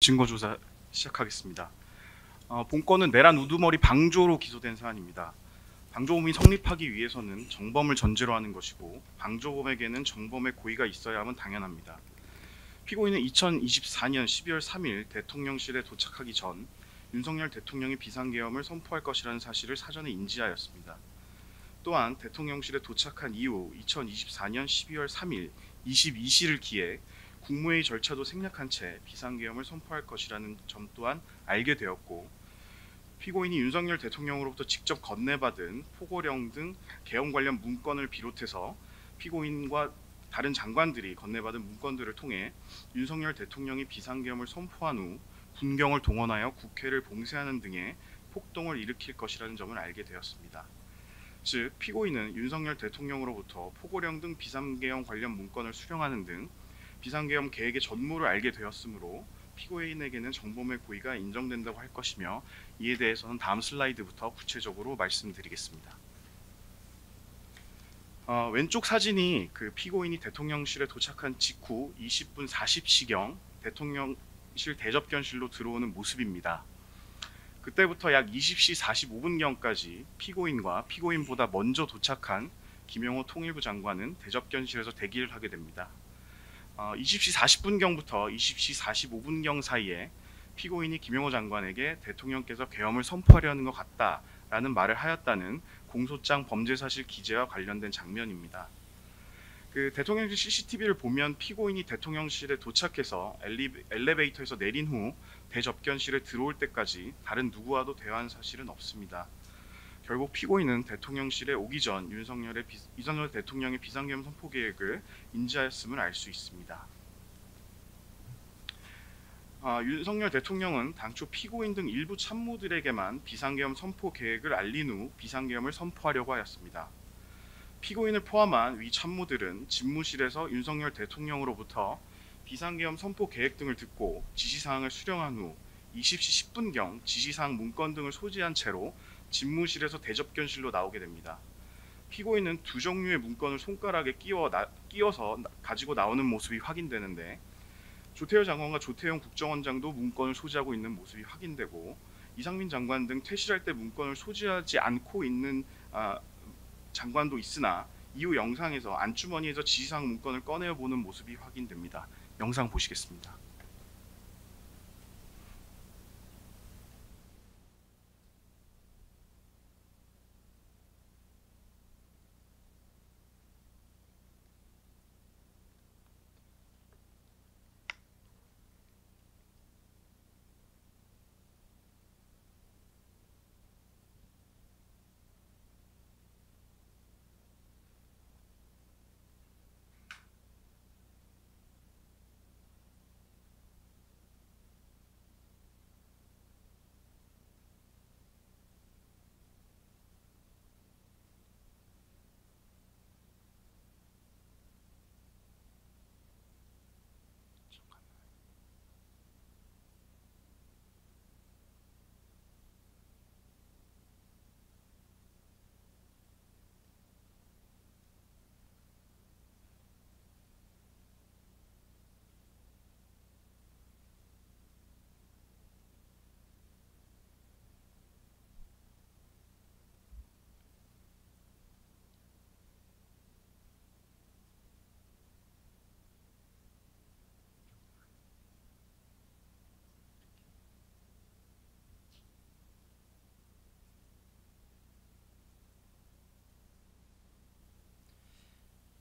증거조사 시작하겠습니다. 본건은 내란 우두머리 방조로 기소된 사안입니다. 방조범이 성립하기 위해서는 정범을 전제로 하는 것이고 방조범에게는 정범의 고의가 있어야 함은 당연합니다. 피고인은 2024년 12월 3일 대통령실에 도착하기 전 윤석열 대통령이 비상계엄을 선포할 것이라는 사실을 사전에 인지하였습니다. 또한 대통령실에 도착한 이후 2024년 12월 3일 22시를 기해 국무회의 절차도 생략한 채 비상계엄을 선포할 것이라는 점 또한 알게 되었고, 피고인이 윤석열 대통령으로부터 직접 건네받은 포고령 등 계엄 관련 문건을 비롯해서 피고인과 다른 장관들이 건네받은 문건들을 통해 윤석열 대통령이 비상계엄을 선포한 후 군경을 동원하여 국회를 봉쇄하는 등의 폭동을 일으킬 것이라는 점을 알게 되었습니다. 즉, 피고인은 윤석열 대통령으로부터 포고령 등 비상계엄 관련 문건을 수령하는 등 비상계엄 계획의 전모를 알게 되었으므로 피고인에게는 정범의 고의가 인정된다고 할 것이며, 이에 대해서는 다음 슬라이드부터 구체적으로 말씀드리겠습니다. 왼쪽 사진이 그 피고인이 대통령실에 도착한 직후 20분 40시경 대통령실 대접견실로 들어오는 모습입니다. 그때부터 약 20시 45분경까지 피고인과 피고인보다 먼저 도착한 김영호 통일부 장관은 대접견실에서 대기를 하게 됩니다. 20시 40분경부터 20시 45분경 사이에 피고인이 김영호 장관에게 대통령께서 계엄을 선포하려는 것 같다라는 말을 하였다는 공소장 범죄사실 기재와 관련된 장면입니다. 그 대통령실 CCTV를 보면 피고인이 대통령실에 도착해서 엘리베이터에서 내린 후 대접견실에 들어올 때까지 다른 누구와도 대화한 사실은 없습니다. 결국 피고인은 대통령실에 오기 전 윤석열 대통령의 비상계엄 선포 계획을 인지하였음을 알 수 있습니다. 윤석열 대통령은 당초 피고인 등 일부 참모들에게만 비상계엄 선포 계획을 알린 후 비상계엄을 선포하려고 하였습니다. 피고인을 포함한 위 참모들은 집무실에서 윤석열 대통령으로부터 비상계엄 선포 계획 등을 듣고 지시사항을 수령한 후 20시 10분경 지시사항 문건 등을 소지한 채로 집무실에서 대접견실로 나오게 됩니다. 피고인은 두 종류의 문건을 손가락에 끼워서 가지고 나오는 모습이 확인되는데, 조태열 장관과 조태용 국정원장도 문건을 소지하고 있는 모습이 확인되고, 이상민 장관 등 퇴실할 때 문건을 소지하지 않고 있는 장관도 있으나 이후 영상에서 안주머니에서 지시사항 문건을 꺼내어 보는 모습이 확인됩니다. 영상 보시겠습니다.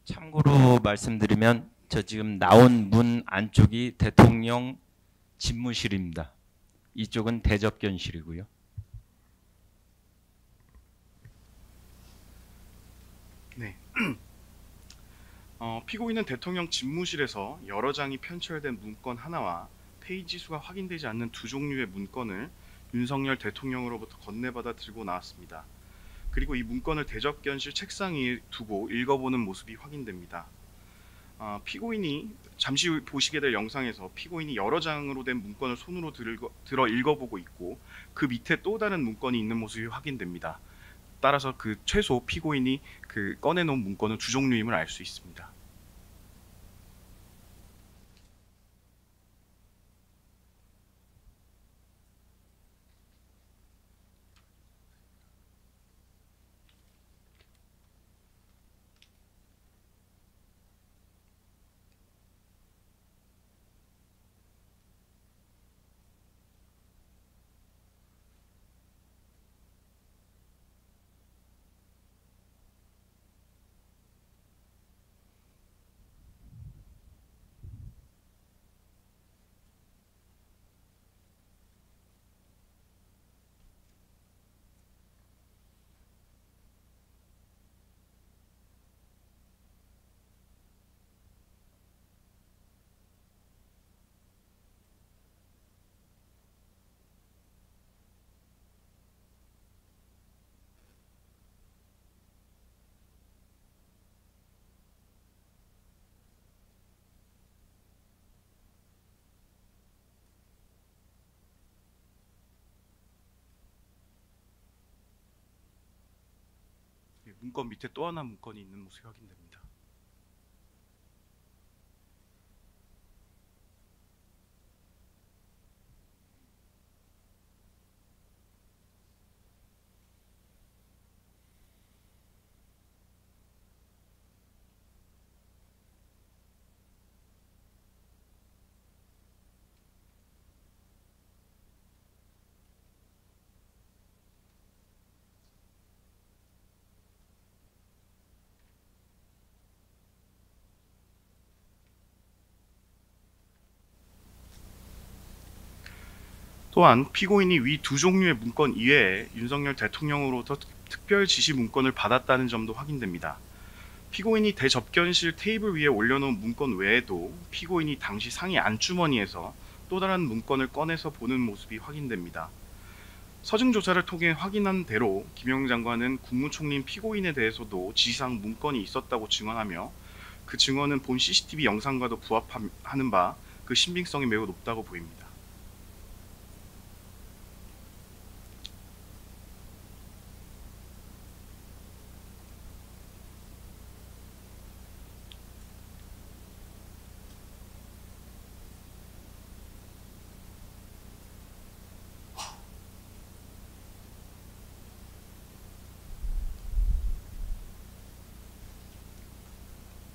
참고로 말씀드리면 저 지금 나온 문 안쪽이 대통령 집무실입니다. 이쪽은 대접견실이고요. 네. 피고인은 대통령 집무실에서 여러 장이 편철된 문건 하나와 페이지 수가 확인되지 않는 두 종류의 문건을 윤석열 대통령으로부터 건네받아 들고 나왔습니다. 그리고 이 문건을 대접견실 책상 위에 두고 읽어보는 모습이 확인됩니다. 피고인이 잠시 후 보시게 될 영상에서 피고인이 여러 장으로 된 문건을 손으로 들어 읽어보고 있고, 그 밑에 또 다른 문건이 있는 모습이 확인됩니다. 따라서 그 최소 피고인이 그 꺼내놓은 문건은 두 종류임을 알 수 있습니다. 문건 밑에 또 하나 문건이 있는 모습이 확인됩니다. 또한 피고인이 위 두 종류의 문건 이외에 윤석열 대통령으로부터 특별 지시 문건을 받았다는 점도 확인됩니다. 피고인이 대접견실 테이블 위에 올려놓은 문건 외에도 피고인이 당시 상의 안주머니에서 또 다른 문건을 꺼내서 보는 모습이 확인됩니다. 서증 조사를 통해 확인한 대로 김영민 장관은 국무총리인 피고인에 대해서도 지시사항 문건이 있었다고 증언하며 그 증언은 본 CCTV 영상과도 부합하는 바 그 신빙성이 매우 높다고 보입니다.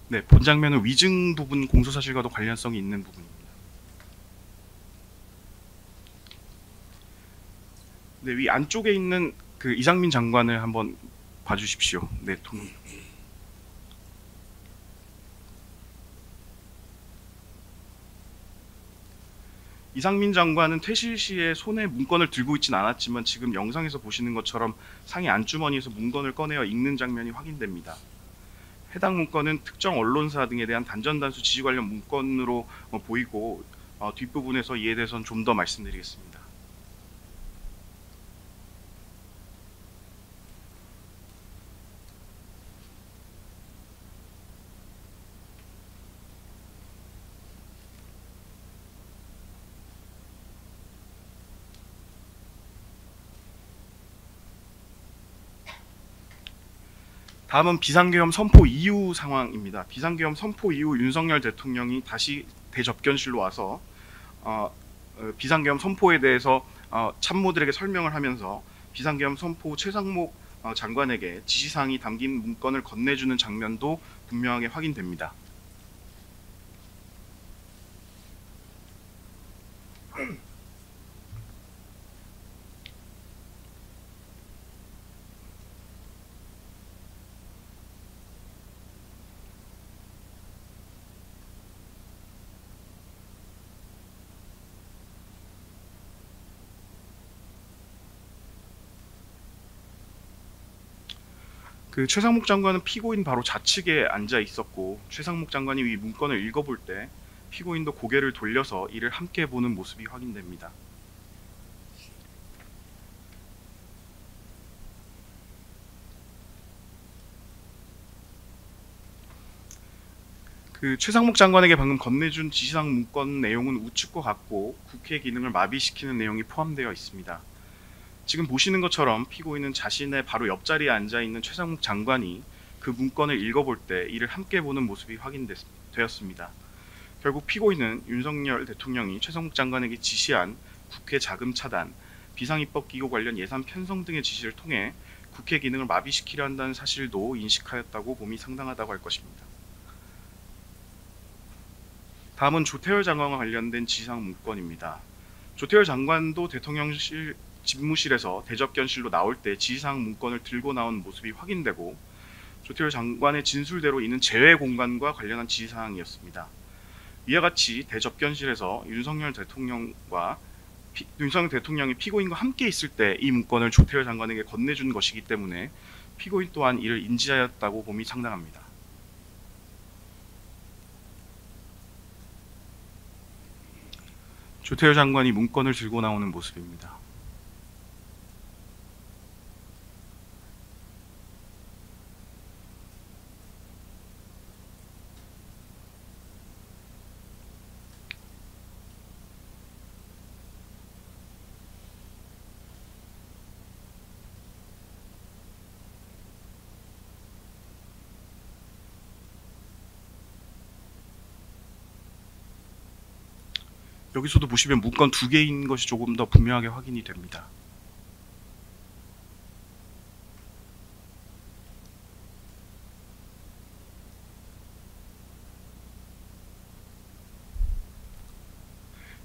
네, 본 장면은 위증 부분 공소사실과도 관련성이 있는 부분입니다. 네, 위 안쪽에 있는 그 이상민 장관을 한번 봐주십시오. 네, 이상민 장관은 퇴실 시에 손에 문건을 들고 있진 않았지만 지금 영상에서 보시는 것처럼 상의 안주머니에서 문건을 꺼내어 읽는 장면이 확인됩니다. 해당 문건은 특정 언론사 등에 대한 단전단수 지시 관련 문건으로 보이고 뒷부분에서 이에 대해서는 좀 더 말씀드리겠습니다. 다음은 비상계엄 선포 이후 상황입니다. 비상계엄 선포 이후 윤석열 대통령이 다시 대접견실로 와서 비상계엄 선포에 대해서 참모들에게 설명을 하면서 비상계엄 선포 최상목 장관에게 지시사항이 담긴 문건을 건네주는 장면도 분명하게 확인됩니다. 그 최상목 장관은 피고인 바로 좌측에 앉아 있었고 최상목 장관이 이 문건을 읽어볼 때 피고인도 고개를 돌려서 이를 함께 보는 모습이 확인됩니다. 그 최상목 장관에게 방금 건네준 지시사항 문건 내용은 우측과 같고 국회 기능을 마비시키는 내용이 포함되어 있습니다. 지금 보시는 것처럼 피고인은 자신의 바로 옆자리에 앉아있는 최상목 장관이 그 문건을 읽어볼 때 이를 함께 보는 모습이 확인되었습니다. 결국 피고인은 윤석열 대통령이 최상목 장관에게 지시한 국회 자금 차단, 비상입법기구 관련 예산 편성 등의 지시를 통해 국회 기능을 마비시키려 한다는 사실도 인식하였다고 봄이 상당하다고 할 것입니다. 다음은 조태열 장관과 관련된 지시사항 문건입니다. 조태열 장관도 대통령실 집무실에서 대접견실로 나올 때 지시사항 문건을 들고 나온 모습이 확인되고 조태열 장관의 진술대로 이는 제외 공간과 관련한 지시사항이었습니다. 이와 같이 대접견실에서 윤석열 대통령이 피고인과 함께 있을 때 이 문건을 조태열 장관에게 건네준 것이기 때문에 피고인 또한 이를 인지하였다고 봄이 상당합니다. 조태열 장관이 문건을 들고 나오는 모습입니다. 여기서도 보시면 문건 두 개인 것이 조금 더 분명하게 확인이 됩니다.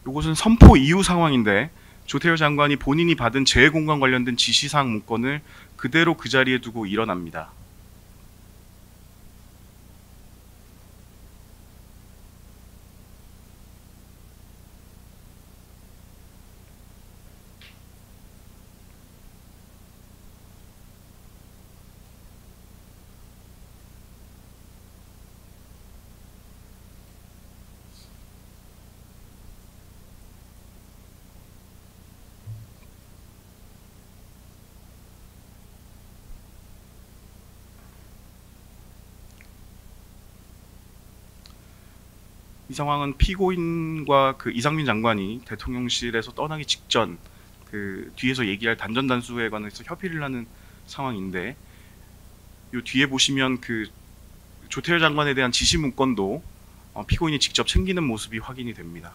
이것은 선포 이후 상황인데 조태열 장관이 본인이 받은 재해공간 관련된 지시사항 문건을 그대로 그 자리에 두고 일어납니다. 이 상황은 피고인과 그 이상민 장관이 대통령실에서 떠나기 직전 그 뒤에서 얘기할 단전 단수에 관해서 협의를 하는 상황인데, 요 뒤에 보시면 그 조태열 장관에 대한 지시 문건도 피고인이 직접 챙기는 모습이 확인이 됩니다.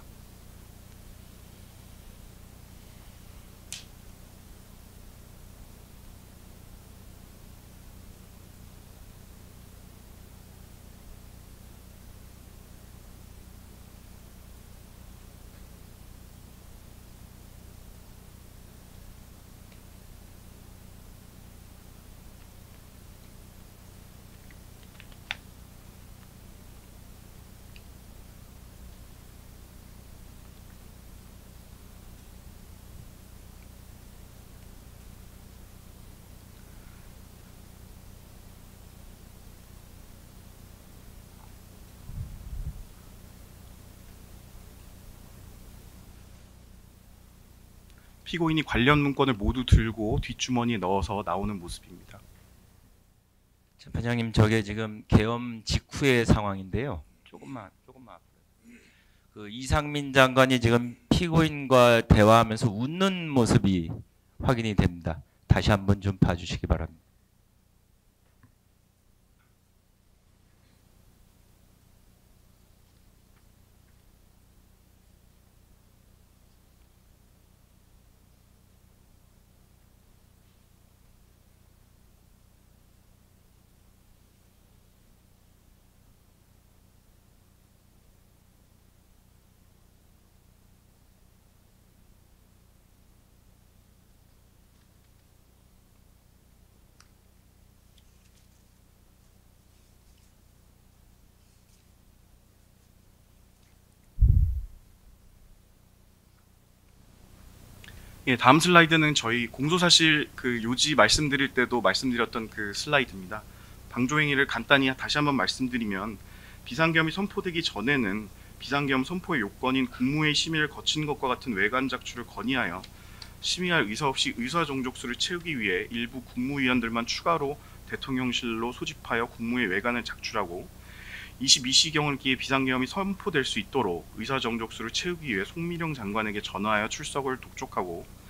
피고인이 관련 문건을 모두 들고 뒷주머니에 넣어서 나오는 모습입니다. 재판장님, 저게 지금 계엄 직후의 상황인데요. 조금만 그 이상민 장관이 지금 피고인과 대화하면서 웃는 모습이 확인이 됩니다. 다시 한번 좀 봐주시기 바랍니다. 예, 다음 슬라이드는 저희 공소사실 그 요지 말씀드릴 때도 말씀드렸던 그 슬라이드입니다. 방조행위를 간단히 다시 한번 말씀드리면, 비상계엄이 선포되기 전에는 비상계엄 선포의 요건인 국무회의 심의를 거친 것과 같은 외관 작출을 건의하여 심의할 의사 없이 의사 정족수를 채우기 위해 일부 국무위원들만 추가로 대통령실로 소집하여 국무회의 외관을 작출하고, 22시경을 기해 비상계엄이 선포될 수 있도록 의사 정족수를 채우기 위해 송미령 장관에게 전화하여 출석을 독촉하고,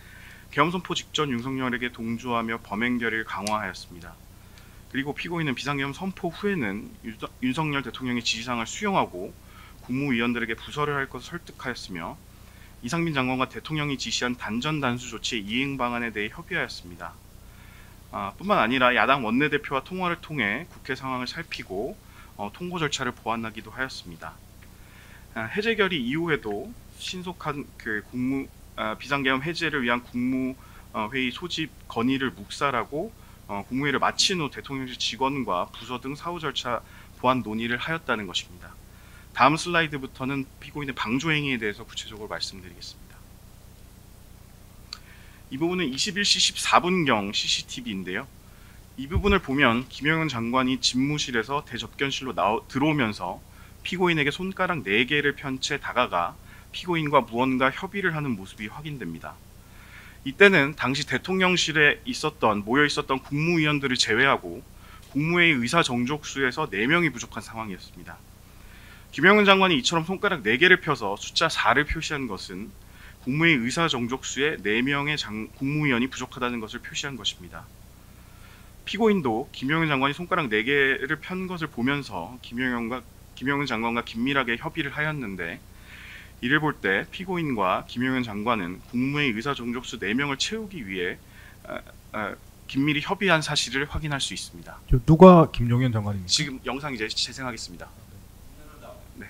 계엄 선포 직전 윤석열에게 동조하며 범행 결의를 강화하였습니다. 그리고 피고인은 비상계엄 선포 후에는 윤석열 대통령의 지시사항을 수용하고 국무위원들에게 부서를 할 것을 설득하였으며, 이상민 장관과 대통령이 지시한 단전 단수 조치의 이행 방안에 대해 협의하였습니다. 뿐만 아니라 야당 원내대표와 통화를 통해 국회 상황을 살피고 통보 절차를 보완하기도 하였습니다. 해제 결의 이후에도 신속한 그 비상계엄 해제를 위한 국무회의 소집 건의를 묵살하고 국무회의를 마친 후 대통령실 직원과 부서 등 사후 절차 보완 논의를 하였다는 것입니다. 다음 슬라이드부터는 피고인의 방조행위에 대해서 구체적으로 말씀드리겠습니다. 이 부분은 21시 14분경 CCTV인데요. 이 부분을 보면 김영현 장관이 집무실에서 대접견실로 들어오면서 피고인에게 손가락 4개를 편 채 다가가 피고인과 무언가 협의를 하는 모습이 확인됩니다. 이때는 당시 대통령실에 모여 있었던 국무위원들을 제외하고 국무회의 의사 정족수에서 4명이 부족한 상황이었습니다. 김영현 장관이 이처럼 손가락 4개를 펴서 숫자 4를 표시한 것은 국무회의 의사 정족수에 4명의 국무위원이 부족하다는 것을 표시한 것입니다. 피고인도 김영현 장관이 손가락 4개를 편 것을 보면서 김영현 장관과 긴밀하게 협의를 하였는데, 이를 볼 때 피고인과 김용현 장관은 국무회의 의사 정족수 4명을 채우기 위해 긴밀히 협의한 사실을 확인할 수 있습니다. 누가 김용현 장관입니까? 지금 영상 이제 재생하겠습니다. 네.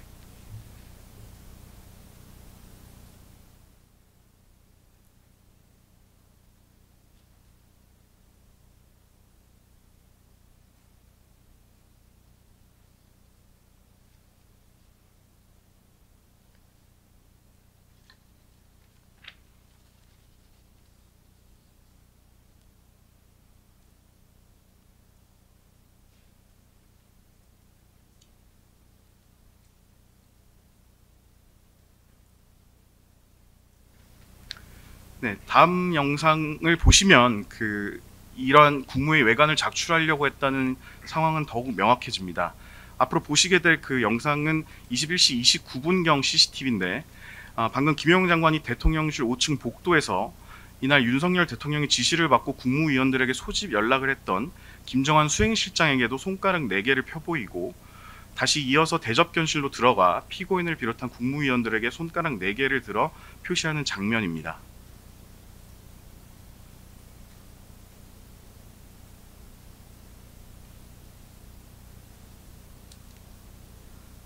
네, 다음 영상을 보시면 이러한 국무회의 외관을 작출하려고 했다는 상황은 더욱 명확해집니다. 앞으로 보시게 될 그 영상은 21시 29분경 CCTV인데 방금 김용현 장관이 대통령실 5층 복도에서 이날 윤석열 대통령의 지시를 받고 국무위원들에게 소집 연락을 했던 김정한 수행실장에게도 손가락 4개를 펴보이고 다시 이어서 대접견실로 들어가 피고인을 비롯한 국무위원들에게 손가락 4개를 들어 표시하는 장면입니다.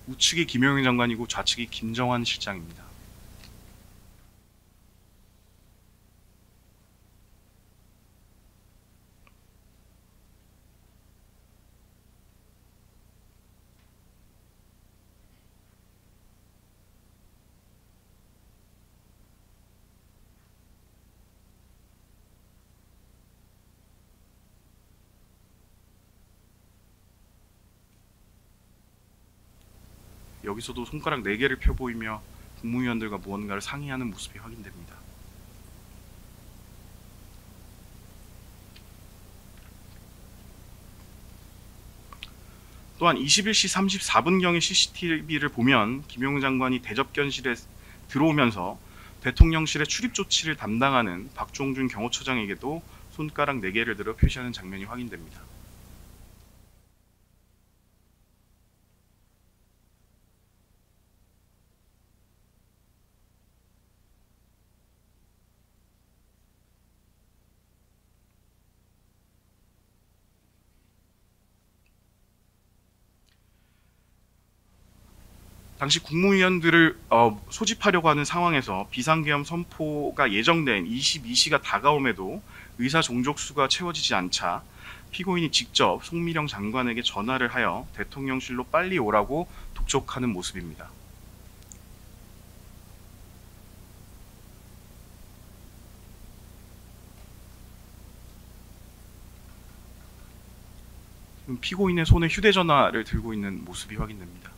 우측이 김용현 장관이고 좌측이 김정한 실장입니다. 여기서도 손가락 4개를 펴보이며 국무위원들과 무언가를 상의하는 모습이 확인됩니다. 또한 21시 34분경의 CCTV를 보면 김용현 장관이 대접견실에 들어오면서 대통령실의 출입 조치를 담당하는 박종준 경호처장에게도 손가락 4개를 들어 표시하는 장면이 확인됩니다. 당시 국무위원들을 소집하려고 하는 상황에서 비상계엄 선포가 예정된 22시가 다가옴에도 의사 종족수가 채워지지 않자 피고인이 직접 송미령 장관에게 전화를 하여 대통령실로 빨리 오라고 독촉하는 모습입니다. 피고인의 손에 휴대전화를 들고 있는 모습이 확인됩니다.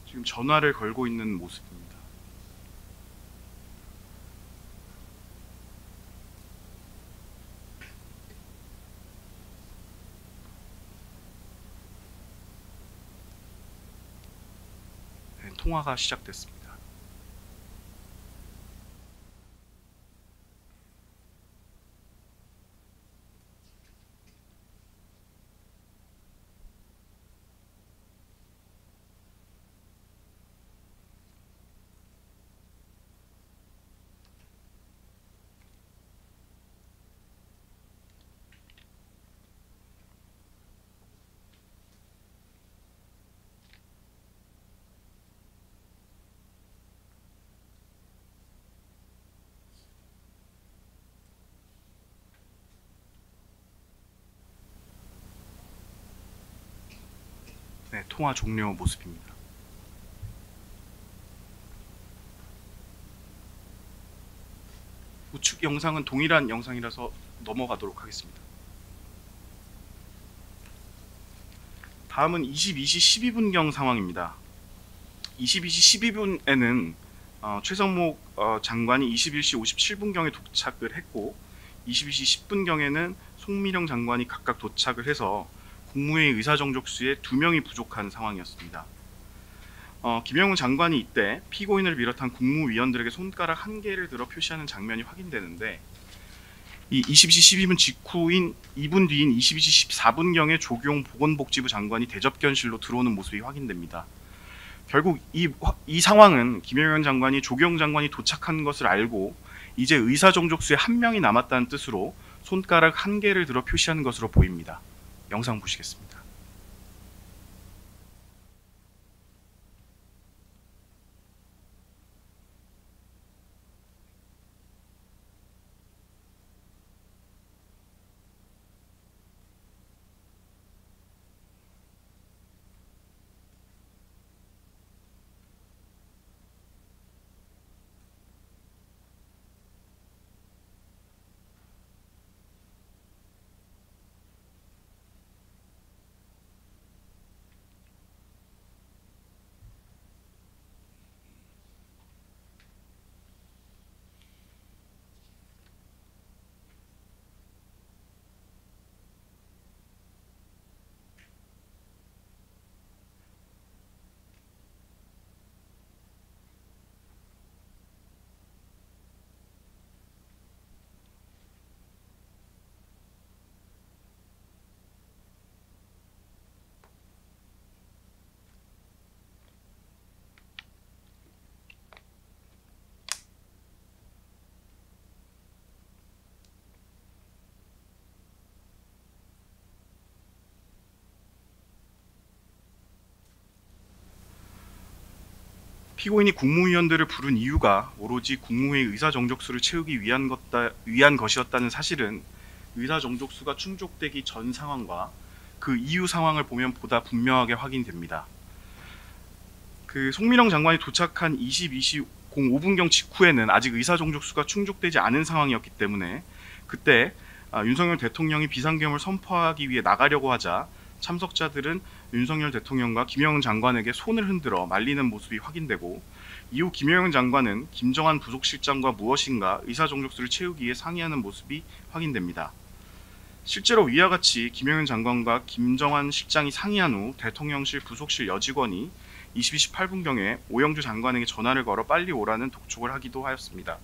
지금 전화를 걸고 있는 모습입니다. 네, 통화가 시작됐습니다. 네, 통화 종료 모습입니다. 우측 영상은 동일한 영상이라서 넘어가도록 하겠습니다. 다음은 22시 12분경 상황입니다. 22시 12분에는 최성목 장관이 21시 57분경에 도착을 했고 22시 10분경에는 송미령 장관이 각각 도착을 해서 국무회의 의사정족수에 2명이 부족한 상황이었습니다. 김영훈 장관이 이때 피고인을 비롯한 국무위원들에게 손가락 한 개를 들어 표시하는 장면이 확인되는데 이 22시 12분 직후인 2분 뒤인 22시 14분경에 조경 보건복지부 장관이 대접견실로 들어오는 모습이 확인됩니다. 결국 이 상황은 김영현 장관이 조경 장관이 도착한 것을 알고 이제 의사정족수에 한 명이 남았다는 뜻으로 손가락 한 개를 들어 표시하는 것으로 보입니다. 영상 보시겠습니다. 피고인이 국무위원들을 부른 이유가 오로지 국무회의 의사정족수를 채우기 위한 것이었다는 사실은 의사정족수가 충족되기 전 상황과 그 이후 상황을 보면 보다 분명하게 확인됩니다. 그 송민영 장관이 도착한 22시 05분경 직후에는 아직 의사정족수가 충족되지 않은 상황이었기 때문에 그때 윤석열 대통령이 비상계엄을 선포하기 위해 나가려고 하자 참석자들은 윤석열 대통령과 김영훈 장관에게 손을 흔들어 말리는 모습이 확인되고 이후 김영훈 장관은 김정한 부속실장과 무엇인가 의사정족수를 채우기 위해 상의하는 모습이 확인됩니다. 실제로 위와 같이 김영훈 장관과 김정한 실장이 상의한 후 대통령실 부속실 여직원이 22시 8분경에 오영주 장관에게 전화를 걸어 빨리 오라는 독촉을 하기도 하였습니다.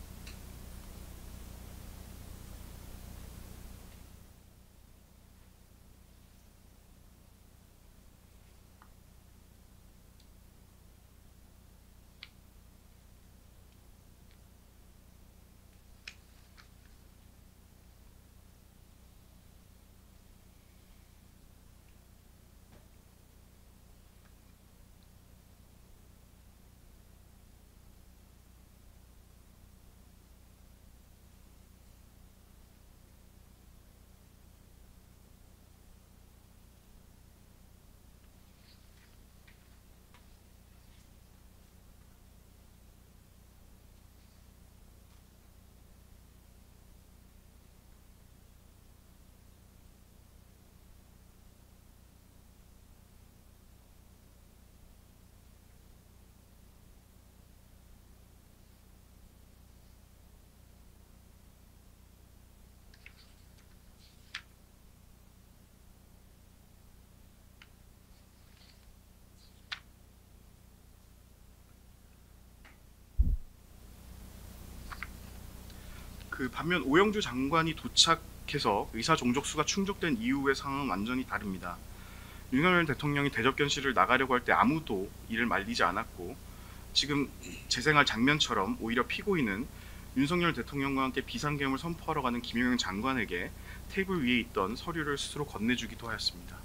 반면 오영주 장관이 도착해서 의사정족수가 충족된 이후의 상황은 완전히 다릅니다. 윤석열 대통령이 대접견실을 나가려고 할 때 아무도 이를 말리지 않았고 지금 재생할 장면처럼 오히려 피고인은 윤석열 대통령과 함께 비상계엄을 선포하러 가는 김영현 장관에게 테이블 위에 있던 서류를 스스로 건네주기도 하였습니다.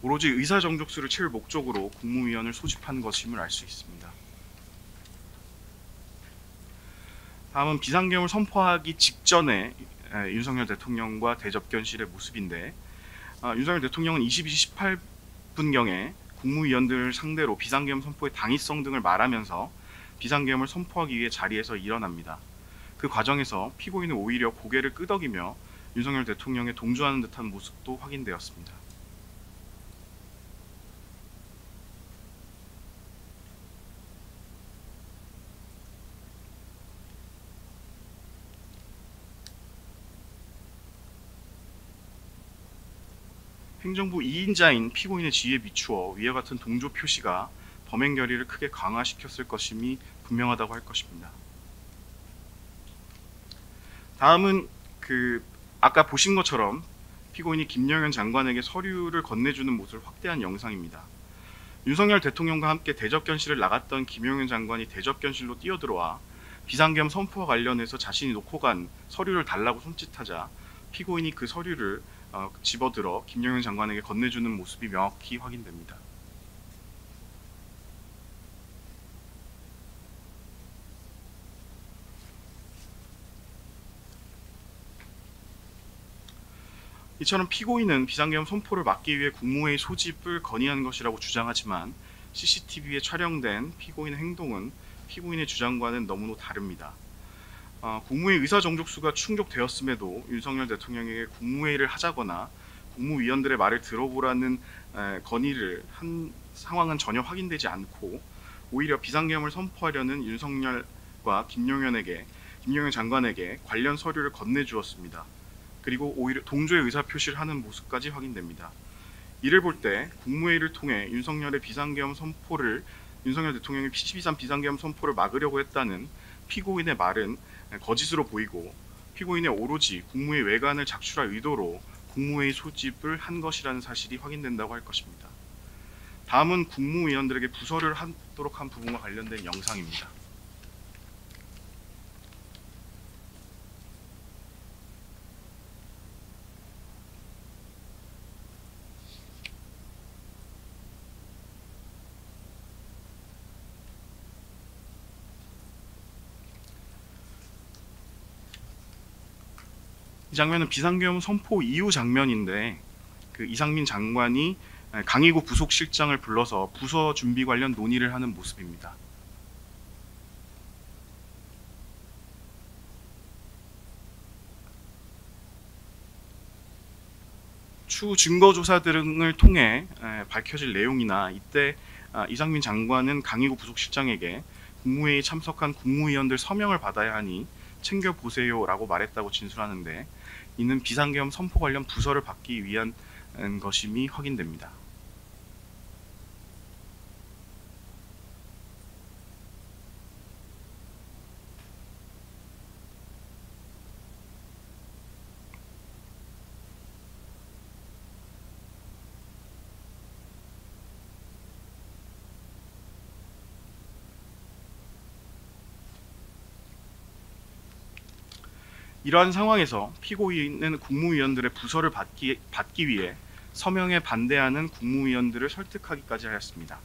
오로지 의사 정족수를 채울 목적으로 국무위원을 소집한 것임을 알 수 있습니다. 다음은 비상계엄을 선포하기 직전에 윤석열 대통령과 대접견실의 모습인데, 윤석열 대통령은 22시 18분경에 국무위원들을 상대로 비상계엄 선포의 당위성 등을 말하면서 비상계엄을 선포하기 위해 자리에서 일어납니다. 그 과정에서 피고인은 오히려 고개를 끄덕이며 윤석열 대통령에 동조하는 듯한 모습도 확인되었습니다. 행정부 2인자인 피고인의 지위에 비추어 위와 같은 동조 표시가 범행 결의를 크게 강화시켰을 것임이 분명하다고 할 것입니다. 다음은 아까 보신 것처럼 피고인이 김영현 장관에게 서류를 건네주는 모습을 확대한 영상입니다. 윤석열 대통령과 함께 대접견실을 나갔던 김영현 장관이 대접견실로 뛰어들어와 비상계엄 선포와 관련해서 자신이 놓고 간 서류를 달라고 손짓하자 피고인이 그 서류를 집어들어 김영현 장관에게 건네주는 모습이 명확히 확인됩니다. 이처럼 피고인은 비상계엄 선포를 막기 위해 국무회의 소집을 건의한 것이라고 주장하지만 CCTV에 촬영된 피고인의 행동은 피고인의 주장과는 너무나 다릅니다. 국무회의 의사정족수가 충족되었음에도 윤석열 대통령에게 국무회의를 하자거나 국무위원들의 말을 들어보라는 건의를 한 상황은 전혀 확인되지 않고 오히려 비상계엄을 선포하려는 윤석열과 김용현 장관에게 관련 서류를 건네주었습니다. 그리고 오히려 동조의 의사표시를 하는 모습까지 확인됩니다. 이를 볼 때 국무회의를 통해 윤석열 대통령의 P12.3 비상계엄 선포를 막으려고 했다는 피고인의 말은 거짓으로 보이고 피고인의 오로지 국무회의 외관을 작출할 의도로 국무회의 소집을 한 것이라는 사실이 확인된다고 할 것입니다. 다음은 국무위원들에게 부서를 하도록 한 부분과 관련된 영상입니다. 이 장면은 비상계엄 선포 이후 장면인데 이상민 장관이 강의구 부속실장을 불러서 부서 준비 관련 논의를 하는 모습입니다. 추후 증거조사 등을 통해 밝혀질 내용이나 이때 이상민 장관은 강의구 부속실장에게 국무회의에 참석한 국무위원들 서명을 받아야 하니 챙겨보세요 라고 말했다고 진술하는데 이는 비상계엄 선포 관련 부서를 받기 위한 것임이 확인됩니다. 이러한 상황에서 피고인은 국무위원들의 부서를 받기 위해 서명에 반대하는 국무위원들을 설득하기까지 하였습니다.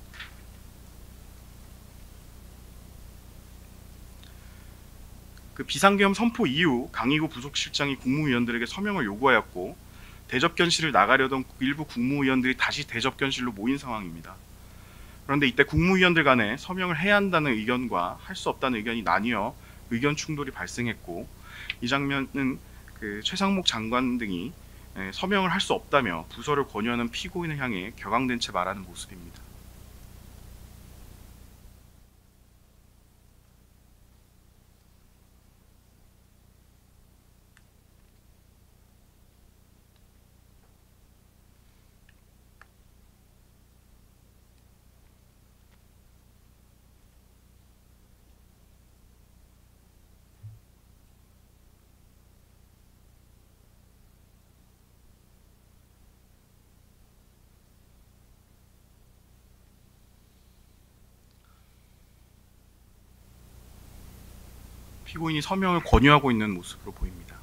비상계엄 선포 이후 강의구 부속실장이 국무위원들에게 서명을 요구하였고 대접견실을 나가려던 일부 국무위원들이 다시 대접견실로 모인 상황입니다. 그런데 이때 국무위원들 간에 서명을 해야 한다는 의견과 할 수 없다는 의견이 나뉘어 의견 충돌이 발생했고 이 장면은 최상목 장관 등이 서명을 할 수 없다며 부서를 권유하는 피고인을 향해 격앙된 채 말하는 모습입니다. 피고인이 서명을 권유하고 있는 모습으로 보입니다.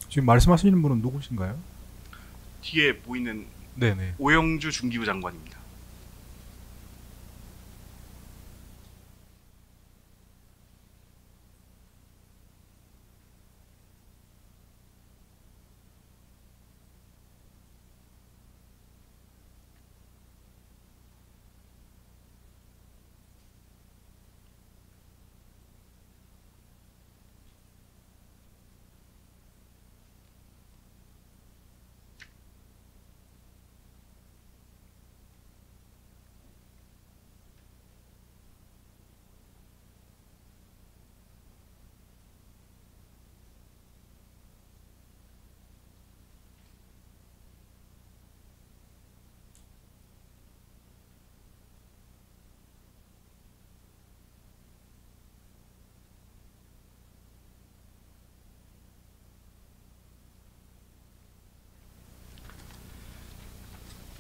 지금 말씀하시는 분은 누구신가요? 뒤에 보이는 네네. 오영주 중기부 장관입니다.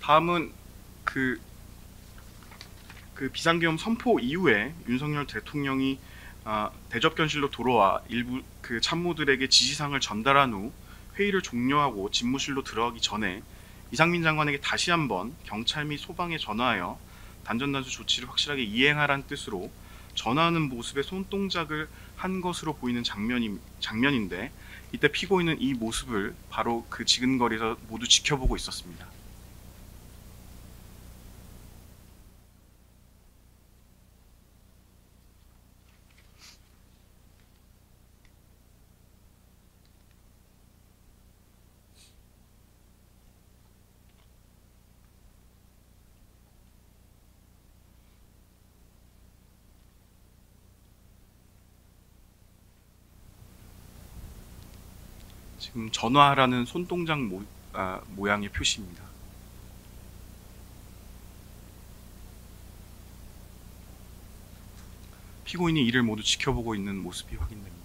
다음은 그 비상계엄 선포 이후에 윤석열 대통령이 대접견실로 돌아와 일부 그 참모들에게 지시사항을 전달한 후 회의를 종료하고 집무실로 들어가기 전에 이상민 장관에게 다시 한번 경찰 및 소방에 전화하여 단전단수 조치를 확실하게 이행하라는 뜻으로 전화하는 모습의 손동작을 한 것으로 보이는 장면인데, 이때 피고인은 이 모습을 바로 그 지근거리에서 모두 지켜보고 있었습니다. 지금 전화하라는 손동작 모양의 표시입니다. 피고인이 이를 모두 지켜보고 있는 모습이 확인됩니다.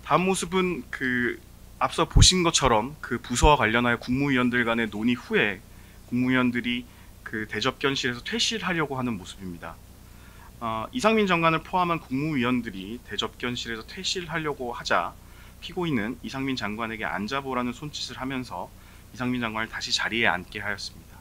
다음 모습은 앞서 보신 것처럼 그 부서와 관련하여 국무위원들 간의 논의 후에 국무위원들이 그 대접견실에서 퇴실하려고 하는 모습입니다. 이상민 장관을 포함한 국무위원들이 대접견실에서 퇴실하려고 하자 피고인은 이상민 장관에게 앉아보라는 손짓을 하면서 이상민 장관을 다시 자리에 앉게 하였습니다.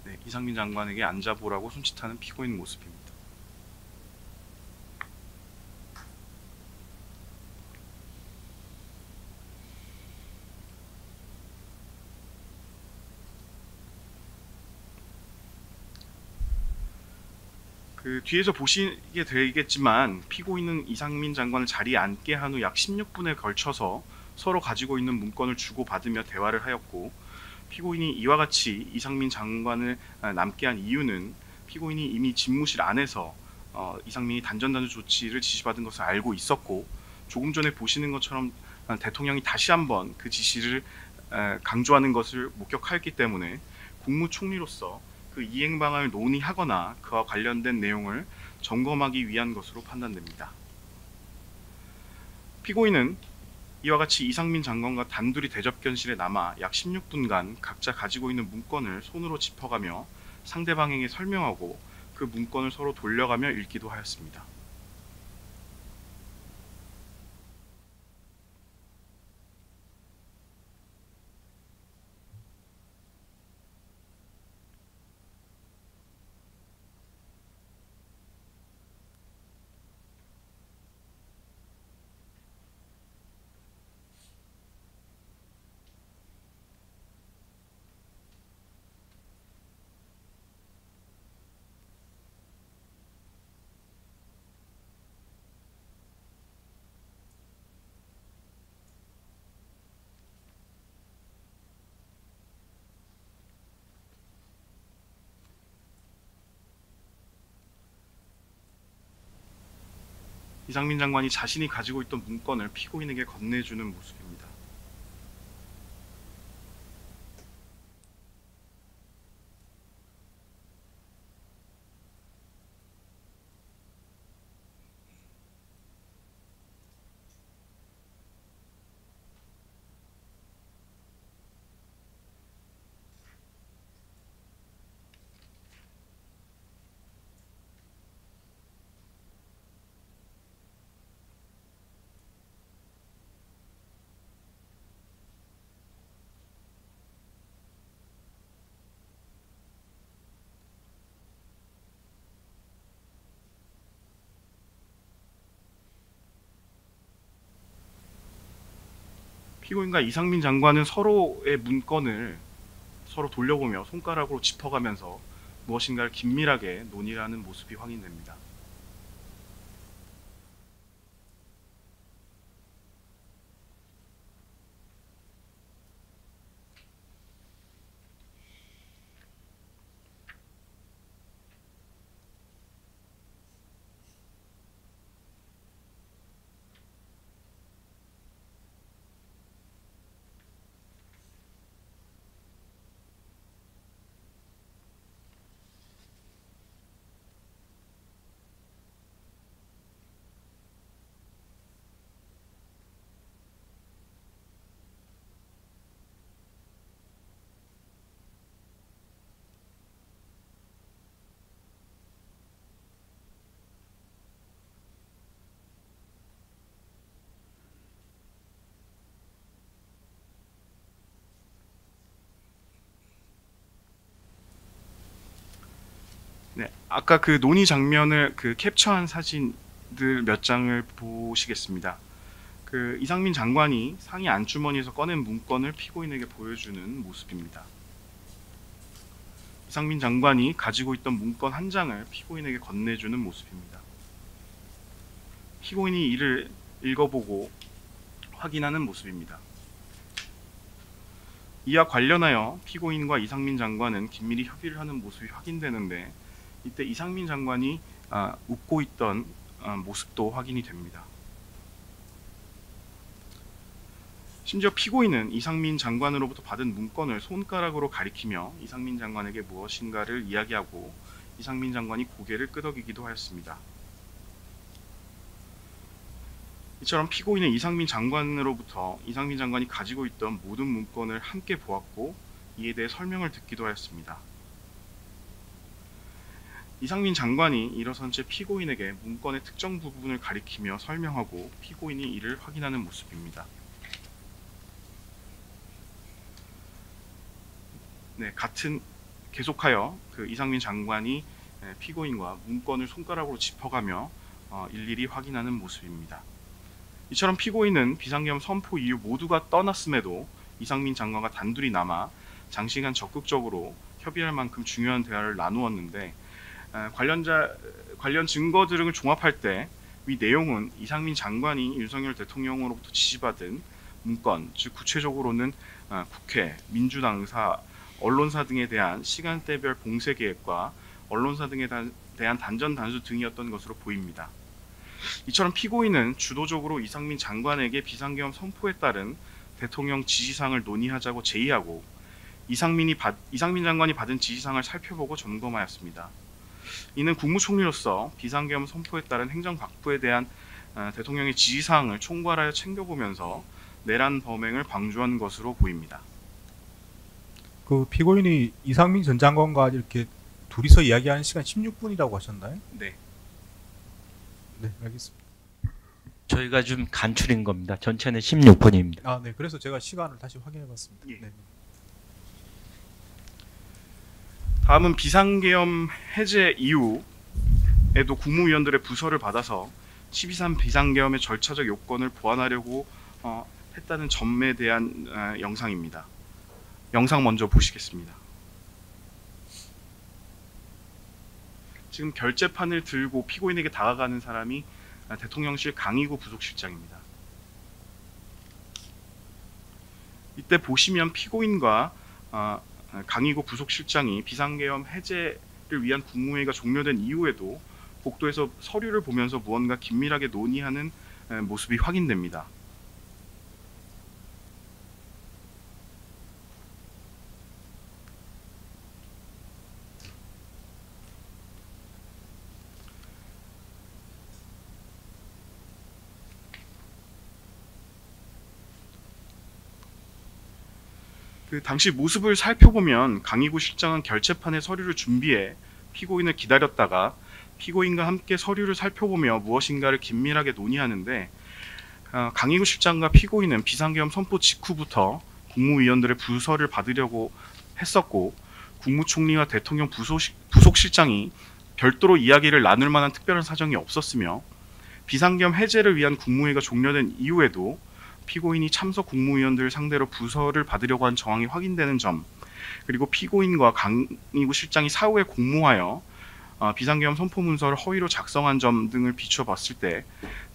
네, 이상민 장관에게 앉아보라고 손짓하는 피고인 모습입니다. 그 뒤에서 보시게 되겠지만 피고인은 이상민 장관을 자리에 앉게 한 후 약 16분에 걸쳐서 서로 가지고 있는 문건을 주고받으며 대화를 하였고, 피고인이 이와 같이 이상민 장관을 남게 한 이유는 피고인이 이미 집무실 안에서 이상민이 단전단수 조치를 지시받은 것을 알고 있었고, 조금 전에 보시는 것처럼 대통령이 다시 한번 그 지시를 강조하는 것을 목격하였기 때문에 국무총리로서 그 이행 방안을 논의하거나 그와 관련된 내용을 점검하기 위한 것으로 판단됩니다. 피고인은 이와 같이 이상민 장관과 단둘이 대접견실에 남아 약 16분간 각자 가지고 있는 문건을 손으로 짚어가며 상대방에게 설명하고 그 문건을 서로 돌려가며 읽기도 하였습니다. 이상민 장관이 자신이 가지고 있던 문건을 피고인에게 건네주는 모습입니다. 피고인과 이상민 장관은 서로의 문건을 서로 돌려보며 손가락으로 짚어가면서 무엇인가를 긴밀하게 논의하는 모습이 확인됩니다. 네, 아까 그 논의 장면을 캡처한 사진들 몇 장을 보시겠습니다. 이상민 장관이 상의 안주머니에서 꺼낸 문건을 피고인에게 보여주는 모습입니다. 이상민 장관이 가지고 있던 문건 한 장을 피고인에게 건네주는 모습입니다. 피고인이 이를 읽어보고 확인하는 모습입니다. 이와 관련하여 피고인과 이상민 장관은 긴밀히 협의를 하는 모습이 확인되는데, 이때 이상민 장관이 웃고 있던 모습도 확인이 됩니다. 심지어 피고인은 이상민 장관으로부터 받은 문건을 손가락으로 가리키며 이상민 장관에게 무엇인가를 이야기하고 이상민 장관이 고개를 끄덕이기도 하였습니다. 이처럼 피고인은 이상민 장관으로부터 이상민 장관이 가지고 있던 모든 문건을 함께 보았고 이에 대해 설명을 듣기도 하였습니다. 이상민 장관이 일어선 채 피고인에게 문건의 특정 부분을 가리키며 설명하고 피고인이 이를 확인하는 모습입니다. 네, 계속하여 이상민 장관이 피고인과 문건을 손가락으로 짚어가며 일일이 확인하는 모습입니다. 이처럼 피고인은 비상계엄 선포 이후 모두가 떠났음에도 이상민 장관과 단둘이 남아 장시간 적극적으로 협의할 만큼 중요한 대화를 나누었는데, 관련 증거 등을 종합할 때 위 내용은 이상민 장관이 윤석열 대통령으로부터 지시받은 문건, 즉 구체적으로는 국회, 민주당사, 언론사 등에 대한 시간대별 봉쇄 계획과 언론사 등에 대한 단전 단수 등이었던 것으로 보입니다. 이처럼 피고인은 주도적으로 이상민 장관에게 비상계엄 선포에 따른 대통령 지시사항을 논의하자고 제의하고 이상민 장관이 받은 지시사항을 살펴보고 점검하였습니다. 이는 국무총리로서 비상계엄 선포에 따른 행정 박부에 대한 대통령의 지시사항을 총괄하여 챙겨보면서 내란 범행을 방조한 것으로 보입니다. 그 피고인이 이상민 전 장관과 이렇게 둘이서 이야기하는 시간 16분이라고 하셨나요? 네. 네, 알겠습니다. 저희가 좀 간추린 겁니다. 전체는 16분입니다. 아, 네. 그래서 제가 시간을 다시 확인해봤습니다. 예. 네. 다음은 비상계엄 해제 이후에도 국무위원들의 부서를 받아서 12.3 비상계엄의 절차적 요건을 보완하려고 했다는 점에 대한 영상입니다. 영상 먼저 보시겠습니다. 지금 결재판을 들고 피고인에게 다가가는 사람이 대통령실 강희구 부속실장입니다. 이때 보시면 피고인과 강희구 부속실장이 비상계엄 해제를 위한 국무회의가 종료된 이후에도 복도에서 서류를 보면서 무언가 긴밀하게 논의하는 모습이 확인됩니다. 그 당시 모습을 살펴보면 강희구 실장은 결재판에 서류를 준비해 피고인을 기다렸다가 피고인과 함께 서류를 살펴보며 무엇인가를 긴밀하게 논의하는데, 강희구 실장과 피고인은 비상계엄 선포 직후부터 국무위원들의 부서를 받으려고 했었고, 국무총리와 대통령 부속실장이 별도로 이야기를 나눌 만한 특별한 사정이 없었으며, 비상계엄 해제를 위한 국무회의가 종료된 이후에도 피고인이 참석 국무위원들 상대로 부서를 받으려고 한 정황이 확인되는 점, 그리고 피고인과 강희구 실장이 사후에 공모하여 비상계엄 선포 문서를 허위로 작성한 점 등을 비추어 봤을 때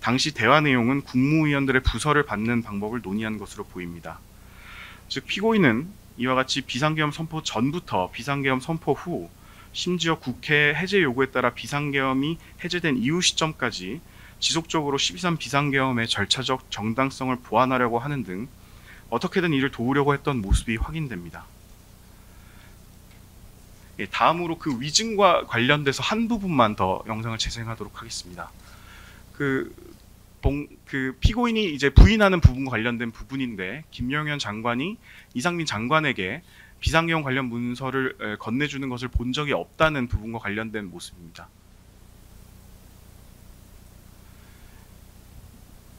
당시 대화 내용은 국무위원들의 부서를 받는 방법을 논의한 것으로 보입니다. 즉 피고인은 이와 같이 비상계엄 선포 전부터 비상계엄 선포 후, 심지어 국회 해제 요구에 따라 비상계엄이 해제된 이후 시점까지 지속적으로 12.3 비상계엄의 절차적 정당성을 보완하려고 하는 등 어떻게든 이를 도우려고 했던 모습이 확인됩니다. 다음으로 그 위증과 관련돼서 한 부분만 더 영상을 재생하도록 하겠습니다. 그 피고인이 이제 부인하는 부분과 관련된 부분인데, 김영현 장관이 이상민 장관에게 비상계엄 관련 문서를 건네주는 것을 본 적이 없다는 부분과 관련된 모습입니다.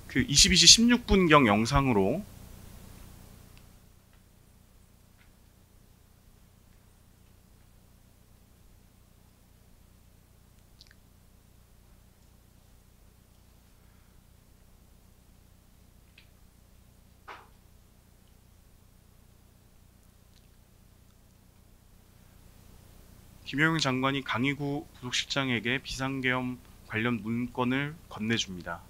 그 22시 16분경 영상으로 김영현 장관이 강희구 부속실장에게 비상계엄 관련 문건을 건네줍니다.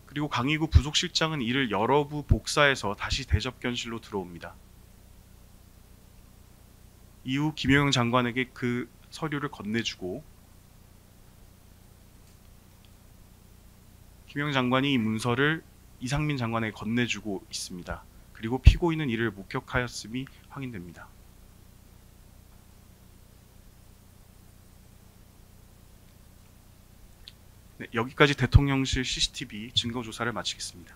그리고 강희구 부속실장은 이를 여러 부 복사해서 다시 대접견실로 들어옵니다. 이후 김영현 장관에게 그 서류를 건네주고, 김영현 장관이 이 문서를 이상민 장관에게 건네주고 있습니다. 그리고 피고인은 이를 목격하였음이 확인됩니다. 네, 여기까지 대통령실 CCTV 증거조사를 마치겠습니다.